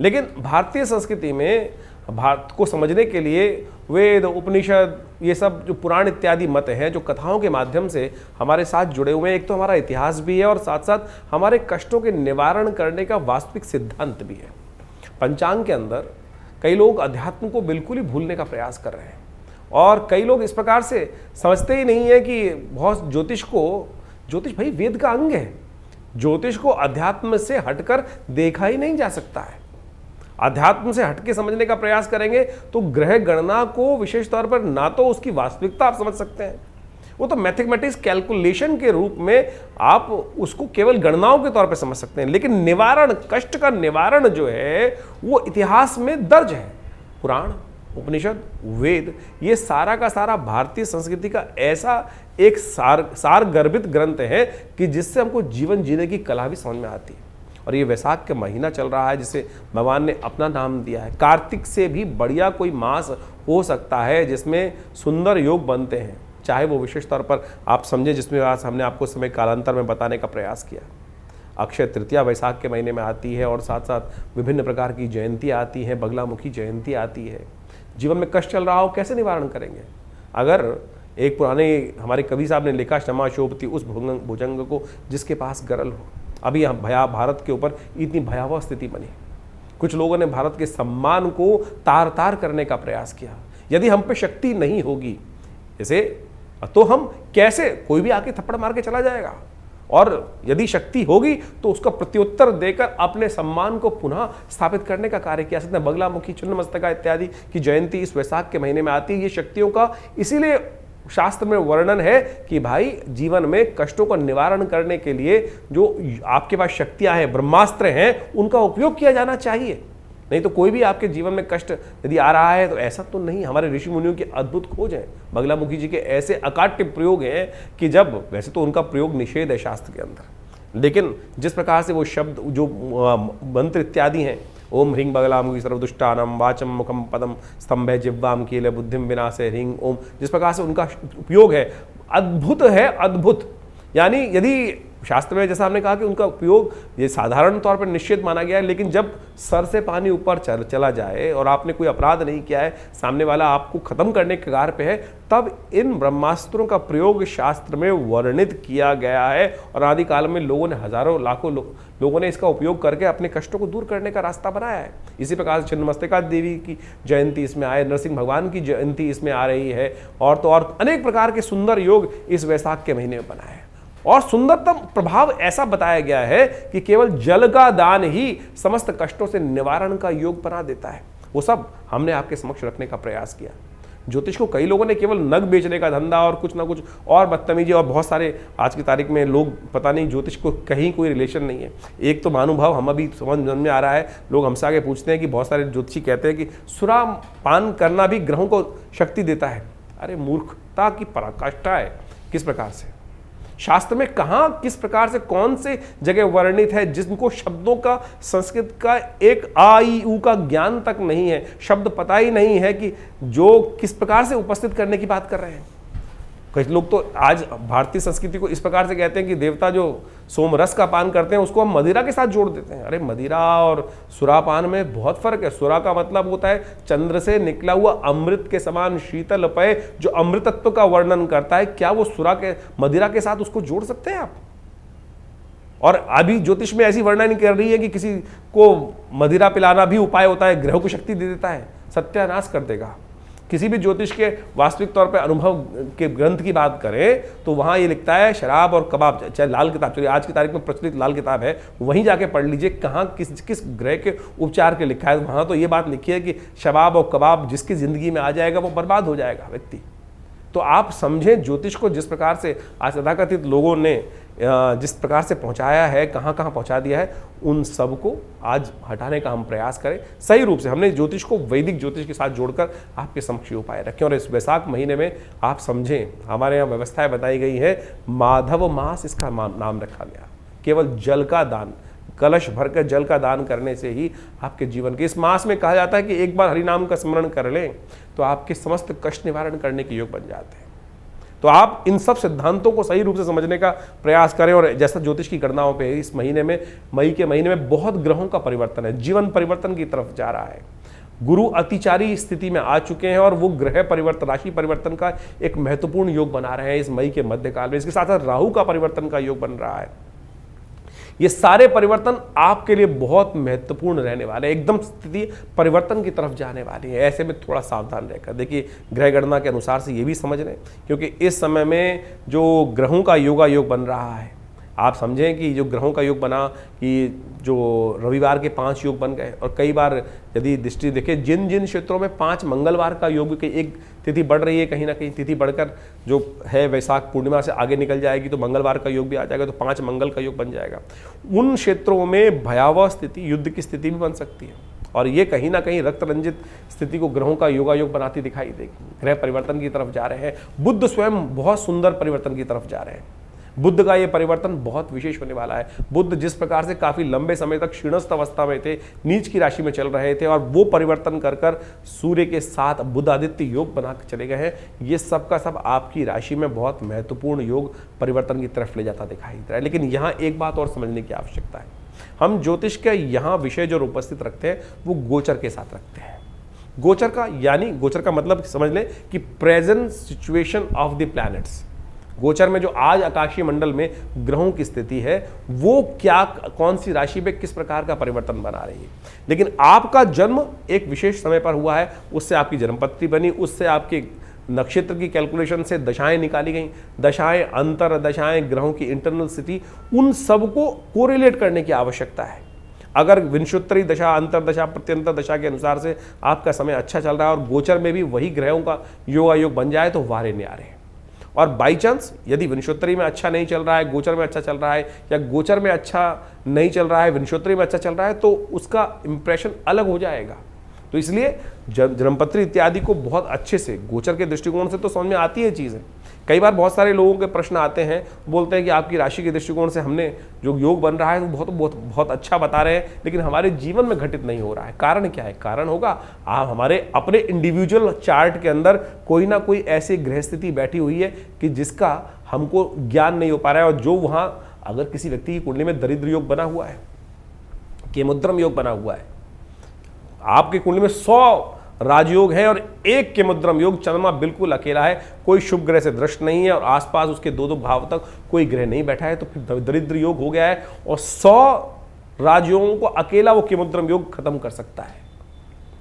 लेकिन भारतीय संस्कृति में भारत को समझने के लिए वेद, उपनिषद, ये सब जो पुराण इत्यादि मत हैं जो कथाओं के माध्यम से हमारे साथ जुड़े हुए हैं, एक तो हमारा इतिहास भी है और साथ साथ हमारे कष्टों के निवारण करने का वास्तविक सिद्धांत भी है। पंचांग के अंदर कई लोग अध्यात्म को बिल्कुल ही भूलने का प्रयास कर रहे हैं और कई लोग इस प्रकार से समझते ही नहीं है कि बहुत ज्योतिष भाई वेद का अंग है। ज्योतिष को अध्यात्म से हटकर देखा ही नहीं जा सकता है। अध्यात्म से हटके समझने का प्रयास करेंगे तो ग्रह गणना को विशेष तौर पर ना तो उसकी वास्तविकता आप समझ सकते हैं, वो तो मैथमेटिक्स कैलकुलेशन के रूप में आप उसको केवल गणनाओं के तौर पर समझ सकते हैं, लेकिन निवारण, कष्ट का निवारण जो है वो इतिहास में दर्ज है। पुराण, उपनिषद, वेद, ये सारा का सारा भारतीय संस्कृति का ऐसा एक सार गर्भित ग्रंथ है कि जिससे हमको जीवन जीने की कला भी समझ में आती है। और ये वैशाख का महीना चल रहा है जिसे भगवान ने अपना नाम दिया है। कार्तिक से भी बढ़िया कोई मास हो सकता है जिसमें सुंदर योग बनते हैं, चाहे वो विशेष तौर पर आप समझे जिसमें आज हमने आपको समय कालांतर में बताने का प्रयास किया। अक्षय तृतीया वैशाख के महीने में आती है और साथ साथ विभिन्न प्रकार की जयंती आती है, बगलामुखी जयंती आती है। जीवन में कष्ट चल रहा हो, कैसे निवारण करेंगे? अगर एक पुराने हमारे कवि साहब ने लिखा, क्षमा शोभती उस भुजंग को जिसके पास गरल हो। अभी भारत के ऊपर इतनी भयावह स्थिति बनी, कुछ लोगों ने भारत के सम्मान को तार तार करने का प्रयास किया। यदि हम पे शक्ति नहीं होगी जैसे, तो हम कैसे, कोई भी आके थप्पड़ मार के चला जाएगा, और यदि शक्ति होगी तो उसका प्रत्युत्तर देकर अपने सम्मान को पुनः स्थापित करने का कार्य किया सकते हैं। बगलामुखी, छिन्नमस्तका इत्यादि की जयंती इस वैशाख के महीने में आती है। ये शक्तियों का इसीलिए शास्त्र में वर्णन है कि भाई जीवन में कष्टों का निवारण करने के लिए जो आपके पास शक्तियां हैं, ब्रह्मास्त्र हैं, उनका उपयोग किया जाना चाहिए। नहीं तो कोई भी आपके जीवन में कष्ट यदि आ रहा है तो ऐसा तो नहीं। हमारे ऋषि मुनियों की अद्भुत खोज है, बगलामुखी जी के ऐसे अकाट्य प्रयोग हैं कि जब, वैसे तो उनका प्रयोग निषेध है शास्त्र के अंदर, लेकिन जिस प्रकार से वो शब्द जो मंत्र इत्यादि हैं, ओम ह्रीं बगलामुखी सर्वदुष्टानां वाचम मुखम पदम स्तंभे जिह्वाम कीले बुद्धिम विनाशे ह्रीं ओम, जिस प्रकार से उनका उपयोग है अद्भुत है, अद्भुत। यानी यदि शास्त्र में जैसा हमने कहा कि उनका उपयोग ये साधारण तौर पर निषेध माना गया है, लेकिन जब सर से पानी ऊपर चला जाए और आपने कोई अपराध नहीं किया है, सामने वाला आपको खत्म करने के कगार पे है, तब इन ब्रह्मास्त्रों का प्रयोग शास्त्र में वर्णित किया गया है। और आदिकाल में लोगों ने, हजारों लाखों लोगों ने इसका उपयोग करके अपने कष्टों को दूर करने का रास्ता बनाया है। इसी प्रकार से छिन्नमस्तिका देवी की जयंती इसमें आए, नरसिंह भगवान की जयंती इसमें आ रही है, और तो और अनेक प्रकार के सुंदर योग इस वैशाख के महीने में बनाए हैं। और सुंदरतम प्रभाव ऐसा बताया गया है कि केवल जल का दान ही समस्त कष्टों से निवारण का योग बना देता है। वो सब हमने आपके समक्ष रखने का प्रयास किया। ज्योतिष को कई लोगों ने केवल नग बेचने का धंधा और कुछ ना कुछ और बदतमीजी, और बहुत सारे आज की तारीख में लोग, पता नहीं ज्योतिष को कहीं कोई रिलेशन नहीं है। एक तो महानुभाव हम अभी समझ में आ रहा है, लोग हमसे आगे पूछते हैं कि बहुत सारे ज्योतिषी कहते हैं कि सुरा पान करना भी ग्रहों को शक्ति देता है। अरे मूर्खता की पराकाष्ठा है। किस प्रकार से शास्त्र में कहां, किस प्रकार से, कौन से जगह वर्णित है जिनको शब्दों का, संस्कृत का एक आ ई उ का ज्ञान तक नहीं है, शब्द पता ही नहीं है कि जो किस प्रकार से उपस्थित करने की बात कर रहे हैं। कई लोग तो आज भारतीय संस्कृति को इस प्रकार से कहते हैं कि देवता जो सोमरस का पान करते हैं उसको हम मदिरा के साथ जोड़ देते हैं। अरे मदिरा और सुरापान में बहुत फर्क है। सुरा का मतलब होता है चंद्र से निकला हुआ अमृत के समान शीतल पेय जो अमृतत्व का वर्णन करता है। क्या वो सुरा के, मदिरा के साथ उसको जोड़ सकते हैं आप? और अभी ज्योतिष में ऐसी वर्णन कर रही है कि किसी को मदिरा पिलाना भी उपाय होता है, ग्रहों को शक्ति दे देता है, सत्यानाश कर देगा। किसी भी ज्योतिष के वास्तविक तौर पे अनुभव के ग्रंथ की बात करें तो वहाँ ये लिखता है शराब और कबाब, चाहे लाल किताब, चलिए आज की तारीख में प्रचलित लाल किताब है, वहीं जाके पढ़ लीजिए कहाँ किस किस ग्रह के उपचार के लिखा है। वहाँ तो ये बात लिखी है कि शराब और कबाब जिसकी ज़िंदगी में आ जाएगा वो बर्बाद हो जाएगा व्यक्ति। तो आप समझें ज्योतिष को जिस प्रकार से आज तथाकथित लोगों ने जिस प्रकार से पहुंचाया है, कहाँ कहाँ पहुंचा दिया है, उन सबको आज हटाने का हम प्रयास करें सही रूप से। हमने ज्योतिष को वैदिक ज्योतिष के साथ जोड़कर आपके समक्ष उपाय रखें। और इस वैशाख महीने में आप समझें, हमारे यहाँ व्यवस्थाएं बताई गई है, माधव मास इसका नाम रखा गया। केवल जल का दान, कलश भरकर जल का दान करने से ही आपके जीवन के इस मास में कहा जाता है कि एक बार हरिनाम का स्मरण कर लें तो आपके समस्त कष्ट निवारण करने के योग बन जाते हैं। तो आप इन सब सिद्धांतों को सही रूप से समझने का प्रयास करें। और जैसा ज्योतिष की गणनाओं पे इस महीने में, मई के महीने में बहुत ग्रहों का परिवर्तन है, जीवन परिवर्तन की तरफ जा रहा है। गुरु अतिचारी स्थिति में आ चुके हैं और वो ग्रह परिवर्तन, राशि परिवर्तन का एक महत्वपूर्ण योग बना रहे हैं इस मई के मध्यकाल में। इसके साथ साथ राहु का परिवर्तन का योग बन रहा है। ये सारे परिवर्तन आपके लिए बहुत महत्वपूर्ण रहने वाले हैं, एकदम स्थिति परिवर्तन की तरफ जाने वाली है। ऐसे में थोड़ा सावधान रहकर देखिए, ग्रह गणना के अनुसार से ये भी समझ लें, क्योंकि इस समय में जो ग्रहों का योग बन रहा है, आप समझें कि जो ग्रहों का योग बना कि जो रविवार के 5 योग बन गए, और कई बार यदि दृष्टि देखें जिन जिन क्षेत्रों में 5 मंगलवार का योग की एक तिथि बढ़ रही है, कहीं ना कहीं तिथि बढ़कर जो है वैशाख पूर्णिमा से आगे निकल जाएगी तो मंगलवार का योग भी आ जाएगा, तो 5 मंगल का योग बन जाएगा। उन क्षेत्रों में भयावह स्थिति, युद्ध की स्थिति भी बन सकती है, और ये कहीं ना कहीं रक्त रंजित स्थिति को ग्रहों का योग बनाती दिखाई देगी। ग्रह परिवर्तन की तरफ जा रहे हैं। बुध स्वयं बहुत सुंदर परिवर्तन की तरफ जा रहे हैं। बुध का ये परिवर्तन बहुत विशेष होने वाला है। बुध जिस प्रकार से काफी लंबे समय तक क्षीणस्थ अवस्था में थे, नीच की राशि में चल रहे थे, और वो परिवर्तन कर कर सूर्य के साथ बुध आदित्य योग बना के चले गए हैं। ये सब का सब आपकी राशि में बहुत महत्वपूर्ण योग परिवर्तन की तरफ ले जाता दिखाई दे रहा है। लेकिन यहाँ एक बात और समझने की आवश्यकता है, हम ज्योतिष के यहाँ विषय जो उपस्थित रखते हैं वो गोचर के साथ रखते हैं। गोचर का यानी, गोचर का मतलब समझ लें कि present situation of the planets. गोचर में जो आज आकाशीय मंडल में ग्रहों की स्थिति है वो क्या, कौन सी राशि पे किस प्रकार का परिवर्तन बना रही है। लेकिन आपका जन्म एक विशेष समय पर हुआ है, उससे आपकी जन्मपत्री बनी, उससे आपके नक्षत्र की कैलकुलेशन से दशाएं निकाली गई, दशाएं, अंतर दशाएं, ग्रहों की इंटरनल स्थिति, उन सबको कोरिलेट करने की आवश्यकता है। अगर विंशोत्तरी दशा, अंतर दशा, प्रत्यंतर दशा के अनुसार से आपका समय अच्छा चल रहा है और गोचर में भी वही ग्रहों का योग बन जाए तो वारे न्यारे हैं। और बाई चांस यदि विंशोत्तरी में अच्छा नहीं चल रहा है, गोचर में अच्छा चल रहा है, या गोचर में अच्छा नहीं चल रहा है, विंशोत्तरी में अच्छा चल रहा है, तो उसका इंप्रेशन अलग हो जाएगा। तो इसलिए जन्मपत्री इत्यादि को बहुत अच्छे से गोचर के दृष्टिकोण से तो समझ में आती है चीज़ें। कई बार बहुत सारे लोगों के प्रश्न आते हैं, बोलते हैं कि आपकी राशि के दृष्टिकोण से हमने जो योग बन रहा है वो बहुत बहुत बहुत अच्छा बता रहे हैं, लेकिन हमारे जीवन में घटित नहीं हो रहा है। कारण क्या है? कारण होगा आप हमारे अपने इंडिविजुअल चार्ट के अंदर कोई ना कोई ऐसी ग्रह स्थिति बैठी हुई है कि जिसका हमको ज्ञान नहीं हो पा रहा है। और जो वहाँ अगर किसी व्यक्ति की कुंडली में दरिद्र योग बना हुआ है, केमुद्रम योग बना हुआ है, आपकी कुंडली में 100 राजयोग है और एक केमुद्रम योग, चंद्रमा बिल्कुल अकेला है, कोई शुभ ग्रह से दृष्ट नहीं है और आसपास उसके 2-2 भाव तक कोई ग्रह नहीं बैठा है, तो फिर दरिद्र योग हो गया है। और 100 राजयोगों को अकेला वो केमुद्रम योग खत्म कर सकता है।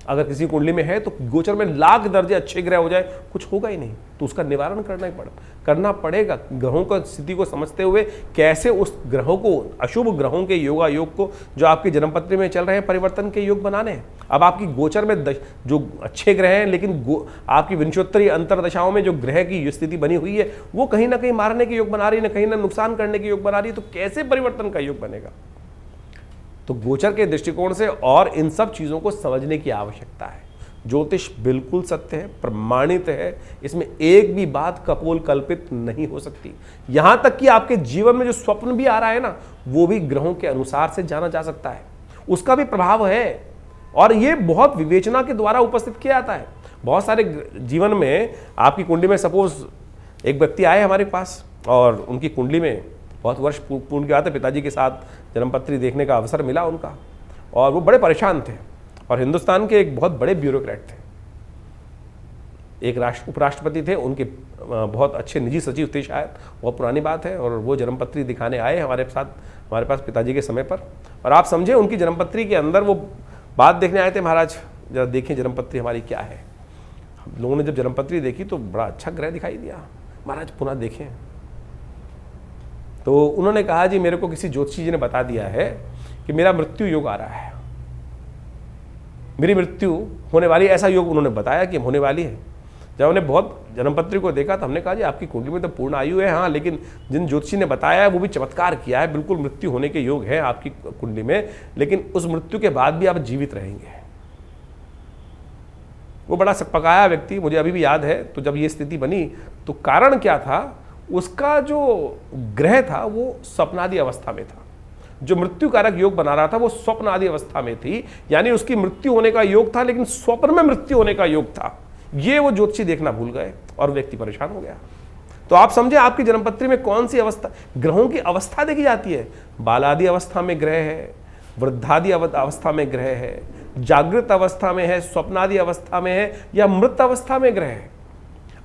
अगर किसी कुंडली में है तो गोचर में लाख दर्जे अच्छे ग्रह हो जाए, कुछ होगा ही नहीं, तो उसका निवारण करना पड़ेगा। ग्रहों का स्थिति को समझते हुए कैसे उस ग्रहों को, अशुभ ग्रहों के योग को जो आपकी जन्मपत्री में चल रहे हैं, परिवर्तन के योग बनाने हैं। अब आपकी गोचर में जो अच्छे ग्रह हैं, लेकिन आपकी विंशोत्तरी अंतरदशाओं में जो ग्रह की स्थिति बनी हुई है वो कहीं ना कहीं मारने के योग बना रही है, कहीं ना नुकसान करने के योग बना रही है, तो कैसे परिवर्तन का योग बनेगा? तो गोचर के दृष्टिकोण से और इन सब चीजों को समझने की आवश्यकता है। ज्योतिष बिल्कुल सत्य है, प्रमाणित है, इसमें एक भी बात कपोल कल्पित नहीं हो सकती। यहां तक कि आपके जीवन में जो स्वप्न भी आ रहा है ना, वो भी ग्रहों के अनुसार से जाना जा सकता है, उसका भी प्रभाव है। और ये बहुत विवेचना के द्वारा उपस्थित किया जाता है। बहुत सारे जीवन में आपकी कुंडली में सपोज एक व्यक्ति आए हमारे पास और उनकी कुंडली में बहुत वर्ष पूर्ण के आते, पिताजी के साथ जन्मपत्री देखने का अवसर मिला उनका, और वो बड़े परेशान थे और हिंदुस्तान के एक बहुत बड़े ब्यूरोक्रेट थे, एक उपराष्ट्रपति थे, उनके बहुत अच्छे निजी सचिव थे शायद, बहुत पुरानी बात है। और वो जन्मपत्री दिखाने आए हमारे पास पिताजी के समय पर, और आप समझे उनकी जन्मपत्री के अंदर वो बात देखने आए थे, महाराज जरा देखें जन्मपत्री हमारी क्या है। लोगों ने जब जन्मपत्री देखी तो बड़ा अच्छा ग्रह दिखाई दिया। महाराज पुनः देखें तो उन्होंने कहा जी मेरे को किसी ज्योतिषी जी ने बता दिया है कि मेरा मृत्यु योग आ रहा है, मेरी मृत्यु होने वाली, ऐसा योग उन्होंने बताया कि होने वाली है। जब हमने बहुत जन्मपत्री को देखा तो हमने कहा जी आपकी कुंडली में तो पूर्ण आयु है, हाँ, लेकिन जिन ज्योतिषी ने बताया है वो भी चमत्कार किया है, बिल्कुल मृत्यु होने के योग है आपकी कुंडली में, लेकिन उस मृत्यु के बाद भी आप जीवित रहेंगे। वो बड़ा सकपकाया व्यक्ति, मुझे अभी भी याद है। तो जब ये स्थिति बनी तो कारण क्या था, उसका जो ग्रह था वो स्वप्नादि अवस्था में था, जो मृत्यु कारक योग बना रहा था वो स्वप्न आदि अवस्था में थी, यानी उसकी मृत्यु होने का योग था लेकिन स्वप्न में मृत्यु होने का योग था। ये वो ज्योतिषी देखना भूल गए और व्यक्ति परेशान हो गया। तो आप समझे आपकी जन्मपत्री में कौन सी अवस्था, ग्रहों की अवस्था देखी जाती है। बालादि अवस्था में ग्रह है, वृद्धादि अवस्था में ग्रह है, जागृत अवस्था में है, स्वप्नादि अवस्था में है, या मृत अवस्था में ग्रह है।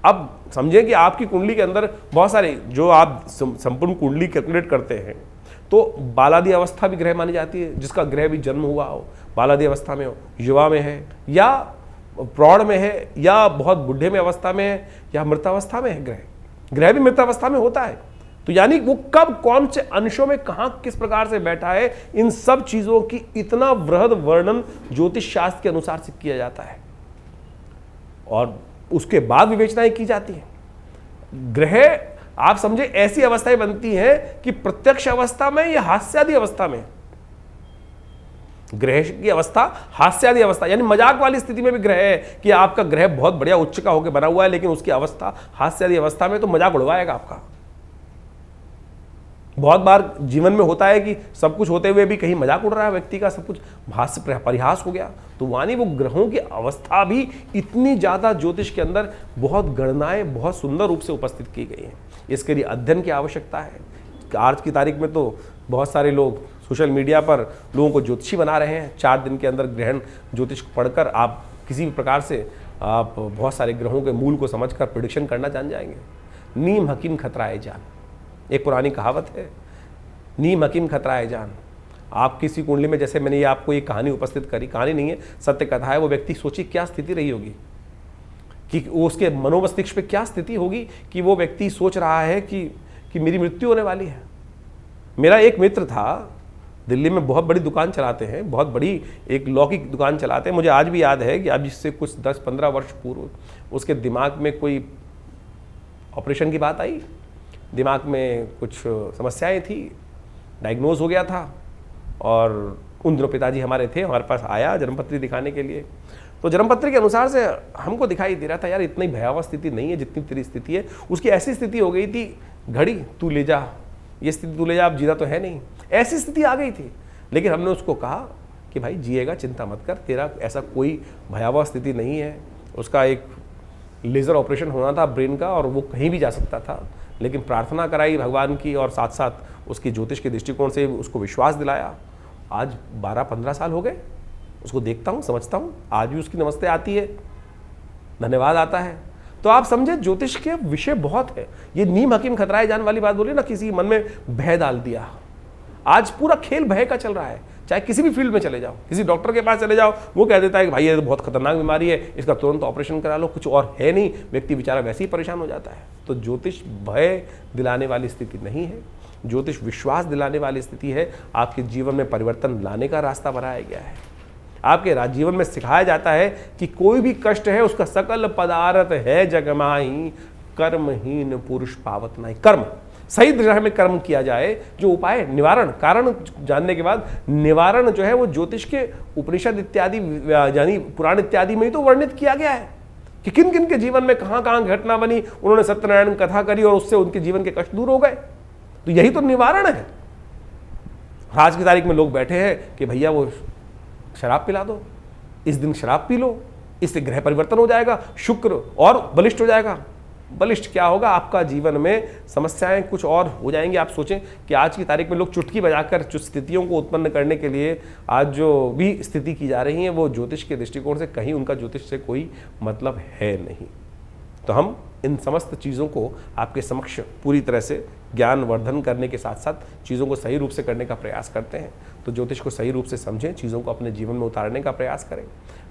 अब समझे कि आपकी कुंडली के अंदर बहुत सारे, जो आप संपूर्ण कुंडली कैलकुलेट करते हैं तो बालादि अवस्था भी ग्रह मानी जाती है, जिसका ग्रह भी जन्म हुआ हो, बालादि अवस्था में हो, युवा में है या प्रौढ़ में है या बहुत बुढ़े में अवस्था में है या मृतावस्था में है। ग्रह भी मृतावस्था में होता है। तो यानी वो कब कौन से अंशों में कहां किस प्रकार से बैठा है, इन सब चीजों की इतना वृहद वर्णन ज्योतिष शास्त्र के अनुसार से किया जाता है और उसके बाद विवेचनाएं की जाती है। ग्रह आप समझे ऐसी अवस्थाएं बनती हैं कि प्रत्यक्ष अवस्था में या हास्यादि अवस्था में, ग्रह की अवस्था हास्यादि अवस्था, यानी मजाक वाली स्थिति में भी ग्रह है कि आपका ग्रह बहुत बढ़िया उच्च का होकर बना हुआ है, लेकिन उसकी अवस्था हास्यादि अवस्था में, तो मजाक उड़वाएगा आपका। बहुत बार जीवन में होता है कि सब कुछ होते हुए भी कहीं मजाक उड़ रहा है व्यक्ति का, सब कुछ हास्य परिहास हो गया। तो मानी वो ग्रहों की अवस्था भी इतनी ज्यादा ज्योतिष के अंदर बहुत गणनाएं बहुत सुंदर रूप से उपस्थित की गई हैं। इसके लिए अध्ययन की आवश्यकता है। आज की तारीख में तो बहुत सारे लोग सोशल मीडिया पर लोगों को ज्योतिषी बना रहे हैं। 4 दिन के अंदर ग्रहण ज्योतिष पढ़कर आप किसी भी प्रकार से आप बहुत सारे ग्रहों के मूल को समझकर प्रेडिक्शन करना जान जाएंगे। नीम हकीम खतराए जान, एक पुरानी कहावत है, नीम हकीम खतराए जान। आप किसी कुंडली में, जैसे मैंने ये आपको ये कहानी उपस्थित करी, कहानी नहीं है सत्य कथा है, वो व्यक्ति सोचिए क्या स्थिति रही होगी कि उसके मनोमस्तिष्क पे क्या स्थिति होगी कि वो व्यक्ति सोच रहा है कि मेरी मृत्यु होने वाली है। मेरा एक मित्र था, दिल्ली में बहुत बड़ी दुकान चलाते हैं, बहुत बड़ी एक लॉ की दुकान चलाते हैं। मुझे आज भी याद है कि अब इससे कुछ 10-15 वर्ष पूर्व उसके दिमाग में कोई ऑपरेशन की बात आई, दिमाग में कुछ समस्याएं थी, डायग्नोज हो गया था और उन दिनों पिताजी हमारे थे, हमारे पास आया जन्मपत्री दिखाने के लिए। तो जन्मपत्री के अनुसार से हमको दिखाई दे रहा था यार इतनी भयावह स्थिति नहीं है जितनी तेरी स्थिति है। उसकी ऐसी स्थिति हो गई थी, घड़ी तू ले जा, ये स्थिति तू ले जा, अब जीना तो है नहीं, ऐसी स्थिति आ गई थी। लेकिन हमने उसको कहा कि भाई जिएगा, चिंता मत कर, तेरा ऐसा कोई भयावह स्थिति नहीं है। उसका एक लेज़र ऑपरेशन होना था ब्रेन का और वो कहीं भी जा सकता था, लेकिन प्रार्थना कराई भगवान की और साथ साथ उसकी ज्योतिष के दृष्टिकोण से उसको विश्वास दिलाया। आज 12-15 साल हो गए, उसको देखता हूँ, समझता हूँ, आज भी उसकी नमस्ते आती है, धन्यवाद आता है। तो आप समझे ज्योतिष के विषय बहुत है। ये नीम हकीम खतराए जान वाली बात बोली ना, किसी मन में भय डाल दिया। आज पूरा खेल भय का चल रहा है। चाहे किसी भी फील्ड में चले जाओ, किसी डॉक्टर के पास चले जाओ, वो कह देता है कि भाई ये तो बहुत खतरनाक बीमारी है, इसका तुरंत ऑपरेशन करा लो, कुछ और है नहीं, व्यक्ति बेचारा वैसे ही परेशान हो जाता है। तो ज्योतिष भय दिलाने वाली स्थिति नहीं है, ज्योतिष विश्वास दिलाने वाली स्थिति है। आपके जीवन में परिवर्तन लाने का रास्ता बनाया गया है। आपके जीवन में सिखाया जाता है कि कोई भी कष्ट है उसका सकल पदार्थ है जगमाही, कर्महीन पुरुष पावत नहीं। कर्म सही दिशा में कर्म किया जाए, जो उपाय निवारण, कारण जानने के बाद निवारण जो है वो ज्योतिष के उपनिषद इत्यादि यानी पुराण इत्यादि में ही तो वर्णित किया गया है कि किन किन के जीवन में कहां कहां घटना बनी, उन्होंने सत्यनारायण कथा करी और उससे उनके जीवन के कष्ट दूर हो गए। तो यही तो निवारण है। आज की तारीख में लोग बैठे हैं कि भैया वो शराब पिला दो, इस दिन शराब पी लो, इससे ग्रह परिवर्तन हो जाएगा, शुक्र और बलिष्ठ हो जाएगा। बलिष्ठ क्या होगा, आपका जीवन में समस्याएं कुछ और हो जाएंगी। आप सोचें कि आज की तारीख में लोग चुटकी बजाकर स्थितियों को उत्पन्न करने के लिए आज जो भी स्थिति की जा रही है वो ज्योतिष के दृष्टिकोण से कहीं उनका ज्योतिष से कोई मतलब है नहीं। तो हम इन समस्त चीज़ों को आपके समक्ष पूरी तरह से ज्ञान वर्धन करने के साथ साथ चीज़ों को सही रूप से करने का प्रयास करते हैं। तो ज्योतिष को सही रूप से समझें, चीज़ों को अपने जीवन में उतारने का प्रयास करें।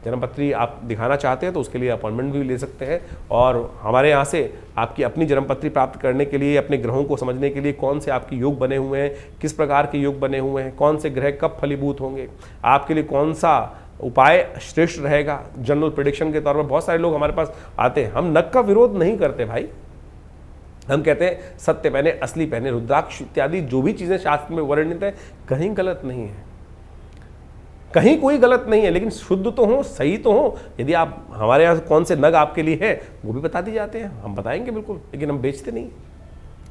जन्मपत्री आप दिखाना चाहते हैं तो उसके लिए अपॉइंटमेंट भी ले सकते हैं, और हमारे यहाँ से आपकी अपनी जन्मपत्री प्राप्त करने के लिए, अपने ग्रहों को समझने के लिए, कौन से आपके योग बने हुए हैं, किस प्रकार के योग बने हुए हैं, कौन से ग्रह कब फलीभूत होंगे, आपके लिए कौन सा उपाय श्रेष्ठ रहेगा, जनरल प्रेडिक्शन के तौर पर बहुत सारे लोग हमारे पास आते हैं। हम नग का विरोध नहीं करते भाई, हम कहते हैं सत्य पहने, असली पहने, रुद्राक्ष इत्यादि जो भी चीज़ें शास्त्र में वर्णित है कहीं गलत नहीं है, कहीं कोई गलत नहीं है, लेकिन शुद्ध तो हो, सही तो हो। यदि आप हमारे यहाँ कौन से नग आपके लिए है वो भी बता दी जाते हैं, हम बताएंगे बिल्कुल, लेकिन हम बेचते नहीं,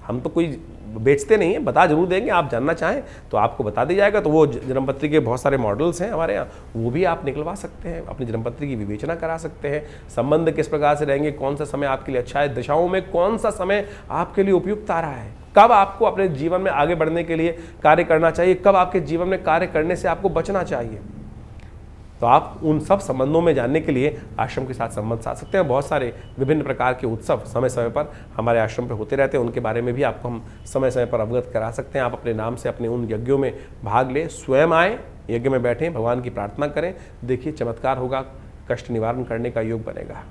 हम तो कोई बेचते नहीं है, बता जरूर देंगे। आप जानना चाहें तो आपको बता दिया जाएगा। तो वो जन्मपत्री के बहुत सारे मॉडल्स हैं हमारे यहाँ, वो भी आप निकलवा सकते हैं, अपनी जन्मपत्री की विवेचना करा सकते हैं। संबंध किस प्रकार से रहेंगे, कौन सा समय आपके लिए अच्छा है, दशाओं में कौन सा समय आपके लिए उपयुक्त आ रहा है, कब आपको अपने जीवन में आगे बढ़ने के लिए कार्य करना चाहिए, कब आपके जीवन में कार्य करने से आपको बचना चाहिए। तो आप उन सब संबंधों में जानने के लिए आश्रम के साथ संबंध साध सकते हैं। बहुत सारे विभिन्न प्रकार के उत्सव समय समय पर हमारे आश्रम पे होते रहते हैं, उनके बारे में भी आपको हम समय समय पर अवगत करा सकते हैं। आप अपने नाम से अपने उन यज्ञों में भाग लें, स्वयं आएँ, यज्ञ में बैठें, भगवान की प्रार्थना करें, देखिए चमत्कार होगा, कष्ट निवारण करने का योग बनेगा।